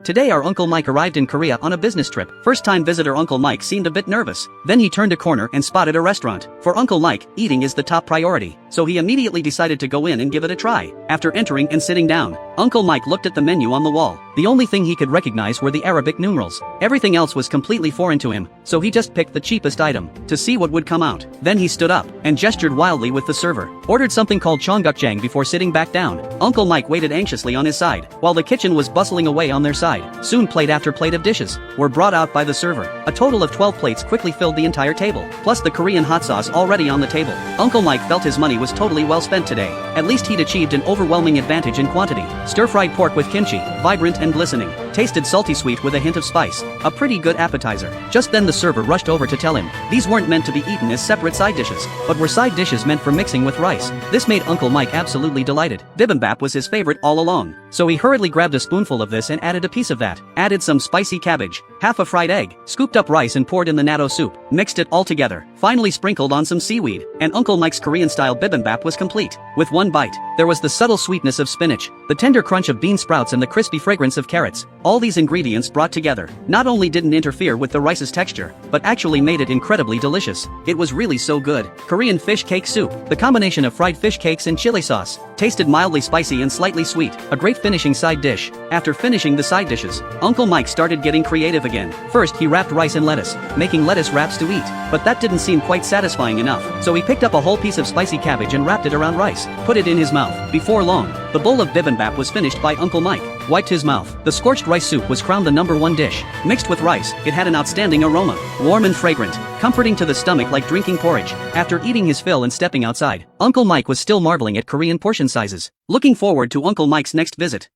Today our Uncle Mike arrived in Korea on a business trip. First-time visitor Uncle Mike seemed a bit nervous. Then he turned a corner and spotted a restaurant. For Uncle Mike, eating is the top priority, so he immediately decided to go in and give it a try. After entering and sitting down, Uncle Mike looked at the menu on the wall. The only thing he could recognize were the Arabic numerals. Everything else was completely foreign to him, so he just picked the cheapest item to see what would come out. Then he stood up and gestured wildly with the server, ordered something called cheonggukjang before sitting back down. Uncle Mike waited anxiously on his side, while the kitchen was bustling away on their side. Soon plate after plate of dishes were brought out by the server. A total of 12 plates quickly filled the entire table, plus the Korean hot sauce already on the table. Uncle Mike felt his money was totally well spent today. At least he'd achieved an overwhelming advantage in quantity. Stir-fried pork with kimchi, vibrant and glistening, tasted salty sweet with a hint of spice. A pretty good appetizer. Just then the server rushed over to tell him these weren't meant to be eaten as separate side dishes, but were side dishes meant for mixing with rice. This made Uncle Mike absolutely delighted. Bibimbap was his favorite all along, so he hurriedly grabbed a spoonful of this and added a piece of that. Added some spicy cabbage, half a fried egg, scooped up rice and poured in the natto soup, mixed it all together, finally sprinkled on some seaweed, and Uncle Mike's Korean-style bibimbap was complete. With one bite, there was the subtle sweetness of spinach, the tender crunch of bean sprouts and the crispy fragrance of carrots. All these ingredients brought together not only didn't interfere with the rice's texture, but actually made it incredibly delicious. It was really so good. Korean fish cake soup. The combination of fried fish cakes and chili sauce tasted mildly spicy and slightly sweet. A great finishing side dish. After finishing the side dishes, Uncle Mike started getting creative again. First he wrapped rice in lettuce, making lettuce wraps to eat. But that didn't seem quite satisfying enough, so he picked up a whole piece of spicy cabbage and wrapped it around rice, put it in his mouth. Before long, the bowl of bibimbap was finished by Uncle Mike. Wiped his mouth. The scorched rice soup was crowned the #1 dish. Mixed with rice, it had an outstanding aroma, warm and fragrant, comforting to the stomach like drinking porridge. After eating his fill and stepping outside, Uncle Mike was still marveling at Korean portion sizes. Looking forward to Uncle Mike's next visit.